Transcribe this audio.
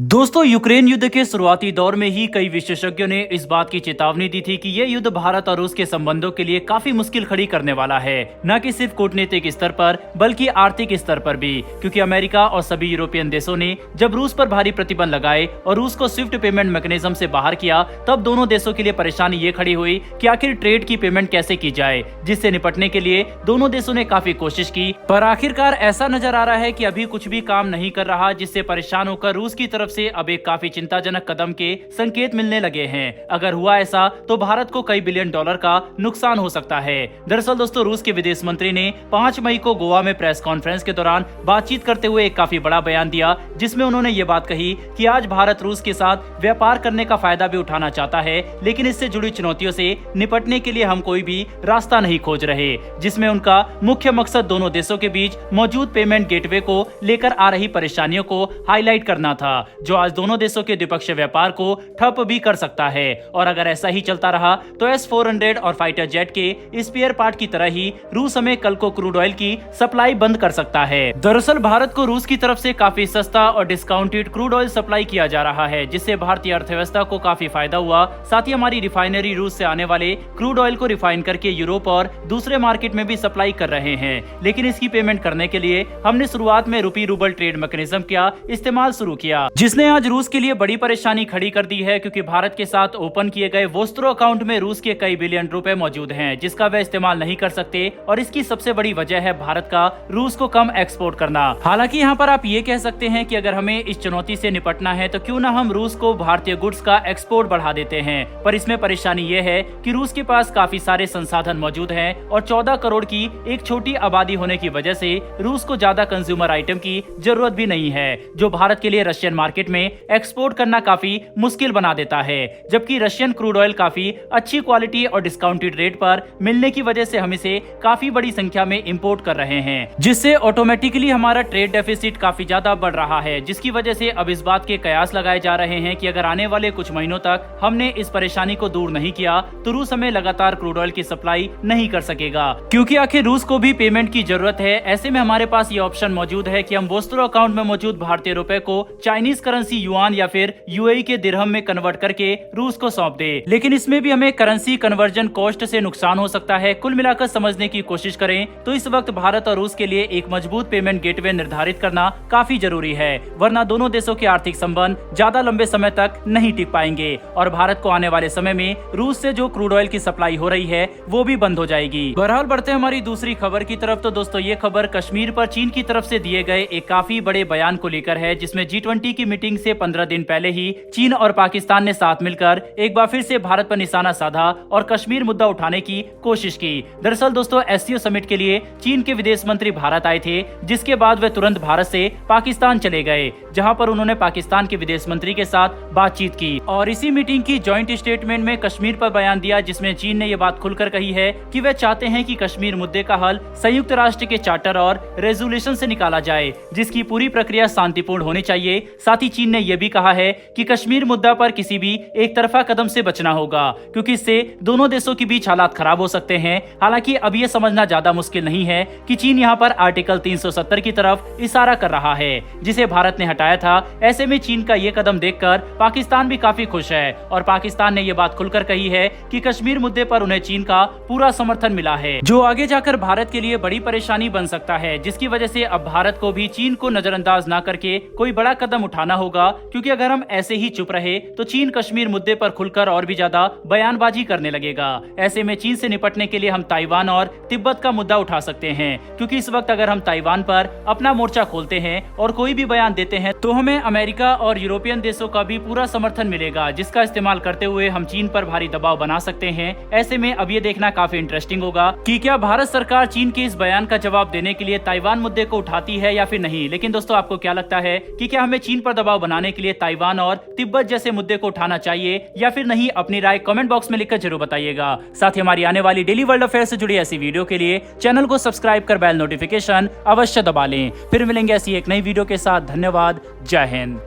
दोस्तों, यूक्रेन युद्ध के शुरुआती दौर में ही कई विशेषज्ञों ने इस बात की चेतावनी दी थी कि यह युद्ध भारत और रूस के संबंधों के लिए काफी मुश्किल खड़ी करने वाला है, न कि सिर्फ कूटनीतिक स्तर पर बल्कि आर्थिक स्तर पर भी, क्योंकि अमेरिका और सभी यूरोपियन देशों ने जब रूस पर भारी प्रतिबंध लगाए और रूस को स्विफ्ट पेमेंट मैकेनिज्म से बाहर किया, तब दोनों देशों के लिए परेशानी ये खड़ी हुई कि आखिर ट्रेड की पेमेंट कैसे की जाए, जिससे निपटने के लिए दोनों देशों ने काफी कोशिश की, पर आखिरकार ऐसा नजर आ रहा है कि अभी कुछ भी काम नहीं कर रहा, जिससे परेशान होकर रूस की तरफ से अब एक काफी चिंताजनक कदम के संकेत मिलने लगे हैं। अगर हुआ ऐसा तो भारत को कई बिलियन डॉलर का नुकसान हो सकता है। दरअसल दोस्तों, रूस के विदेश मंत्री ने 5 मई को गोवा में प्रेस कॉन्फ्रेंस के दौरान बातचीत करते हुए एक काफी बड़ा बयान दिया, जिसमें उन्होंने ये बात कही कि आज भारत रूस के साथ व्यापार करने का फायदा भी उठाना चाहता है, लेकिन इससे जुड़ी चुनौतियों से निपटने के लिए हम कोई भी रास्ता नहीं खोज रहे, जिसमें उनका मुख्य मकसद दोनों देशों के बीच मौजूद पेमेंट गेटवे को लेकर आ रही परेशानियों को हाईलाइट करना था, जो आज दोनों देशों के द्विपक्षीय व्यापार को ठप भी कर सकता है। और अगर ऐसा ही चलता रहा तो S-400 और फाइटर जेट के स्पेयर पार्ट की तरह ही रूस हमें कल को क्रूड ऑयल की सप्लाई बंद कर सकता है। दरअसल भारत को रूस की तरफ से काफी सस्ता और डिस्काउंटेड क्रूड ऑयल सप्लाई किया जा रहा है, जिससे भारतीय अर्थव्यवस्था को काफी फायदा हुआ। साथ ही हमारी रिफाइनरी रूस से आने वाले क्रूड ऑयल को रिफाइन करके यूरोप और दूसरे मार्केट में भी सप्लाई कर रहे हैं, लेकिन इसकी पेमेंट करने के लिए हमने शुरुआत में रूपी रूबल ट्रेड मैकेनिज्म का इस्तेमाल शुरू किया, जिसने आज रूस के लिए बड़ी परेशानी खड़ी कर दी है, क्योंकि भारत के साथ ओपन किए गए वोस्त्रो अकाउंट में रूस के कई बिलियन रुपए मौजूद हैं, जिसका वे इस्तेमाल नहीं कर सकते, और इसकी सबसे बड़ी वजह है भारत का रूस को कम एक्सपोर्ट करना। हालांकि यहाँ पर आप ये कह सकते हैं कि अगर हमें इस चुनौती से निपटना है तो क्यों ना हम रूस को भारतीय गुड्स का एक्सपोर्ट बढ़ा देते हैं, पर इसमें परेशानी ये है कि रूस के पास काफी सारे संसाधन मौजूद हैं और 14 करोड़ की एक छोटी आबादी होने की वजह से रूस को ज्यादा कंज्यूमर आइटम की जरूरत भी नहीं है, जो भारत के लिए रशियन मार्केट में एक्सपोर्ट करना काफी मुश्किल बना देता है। जबकि रशियन क्रूड ऑयल काफी अच्छी क्वालिटी और डिस्काउंटेड रेट पर मिलने की वजह से हम इसे काफी बड़ी संख्या में इंपोर्ट कर रहे हैं, जिससे ऑटोमेटिकली हमारा ट्रेड डेफिसिट काफी ज्यादा बढ़ रहा है, जिसकी वजह से अब इस बात के कयास लगाए जा रहे हैं कि अगर आने वाले कुछ महीनों तक हमने इस परेशानी को दूर नहीं किया तो रूस हमें लगातार क्रूड ऑयल की सप्लाई नहीं कर सकेगा, क्योंकि आखिर रूस को भी पेमेंट की जरूरत है। ऐसे में हमारे पास ये ऑप्शन मौजूद है कि हम वोस्त्रो अकाउंट में मौजूद भारतीय रुपए को चाइनीज करेंसी युआन या फिर यूएई के दिरहम में कन्वर्ट करके रूस को सौंप दे, लेकिन इसमें भी हमें करेंसी कन्वर्जन कॉस्ट से नुकसान हो सकता है। कुल मिलाकर समझने की कोशिश करें तो इस वक्त भारत और रूस के लिए एक मजबूत पेमेंट गेटवे निर्धारित करना काफी जरूरी है, वरना दोनों देशों के आर्थिक संबंध ज्यादा लंबे समय तक नहीं टिक पाएंगे और भारत को आने वाले समय में रूस से जो क्रूड ऑयल की सप्लाई हो रही है वो भी बंद हो जाएगी। बहरहाल बढ़ते हैं हमारी दूसरी खबर की तरफ। तो दोस्तों, ये खबर कश्मीर पर चीन की तरफ से दिए गए एक काफी बड़े बयान को लेकर है, जिसमें G20 की मीटिंग से 15 दिन पहले ही चीन और पाकिस्तान ने साथ मिलकर एक बार फिर से भारत पर निशाना साधा और कश्मीर मुद्दा उठाने की कोशिश की। दरअसल दोस्तों, SCO समिट के लिए चीन के विदेश मंत्री भारत आए थे, जिसके बाद वे तुरंत भारत से पाकिस्तान चले गए, जहां पर उन्होंने पाकिस्तान के विदेश मंत्री के साथ बातचीत की और इसी मीटिंग की जॉइंट स्टेटमेंट में कश्मीर पर बयान दिया, जिसमें चीन ने यह बात खुलकर कही है कि वे चाहते हैं कि कश्मीर मुद्दे का हल संयुक्त राष्ट्र के चार्टर और रेजोल्यूशन से निकाला जाए, जिसकी पूरी प्रक्रिया शांतिपूर्ण होनी चाहिए। साथ ही चीन ने यह भी कहा है कि कश्मीर मुद्दा पर किसी भी एक तरफा कदम से बचना होगा, क्योंकि इससे दोनों देशों के बीच हालात खराब हो सकते हैं। हालांकि अब यह समझना ज्यादा मुश्किल नहीं है कि चीन यहां पर आर्टिकल 370 की तरफ इशारा कर रहा है, जिसे भारत ने हटाया था। ऐसे में चीन का यह कदम देखकर पाकिस्तान भी काफी खुश है और पाकिस्तान ने यह बात खुलकर कही है कि कश्मीर मुद्दे पर उन्हें चीन का पूरा समर्थन मिला है, जो आगे जाकर भारत के लिए बड़ी परेशानी बन सकता है, जिसकी वजह से अब भारत को भी चीन को नजरअंदाज न करके कोई बड़ा कदम उठाना होगा, क्योंकि अगर हम ऐसे ही चुप रहे तो चीन कश्मीर मुद्दे पर खुलकर और भी ज्यादा बयानबाजी करने लगेगा। ऐसे में चीन से निपटने के लिए हम ताइवान और तिब्बत का मुद्दा उठा सकते हैं, क्योंकि इस वक्त अगर हम ताइवान पर अपना मोर्चा खोलते हैं और कोई भी बयान देते हैं तो हमें अमेरिका और यूरोपियन देशों का भी पूरा समर्थन मिलेगा, जिसका इस्तेमाल करते हुए हम चीन पर भारी दबाव बना सकते हैं। ऐसे में अब ये देखना काफी इंटरेस्टिंग होगा कि क्या भारत सरकार चीन के इस बयान का जवाब देने के लिए ताइवान मुद्दे को उठाती है या फिर नहीं। लेकिन दोस्तों, आपको क्या लगता है कि क्या हमें चीन पर दबाव बनाने के लिए ताइवान और तिब्बत जैसे मुद्दे को उठाना चाहिए या फिर नहीं? अपनी राय कमेंट बॉक्स में लिखकर जरूर बताइएगा। साथ ही हमारी आने वाली डेली वर्ल्ड अफेयर से जुड़ी ऐसी वीडियो के लिए चैनल को सब्सक्राइब कर बेल नोटिफिकेशन अवश्य दबा लें। फिर मिलेंगे ऐसी एक नई वीडियो के साथ। धन्यवाद। जय हिंद।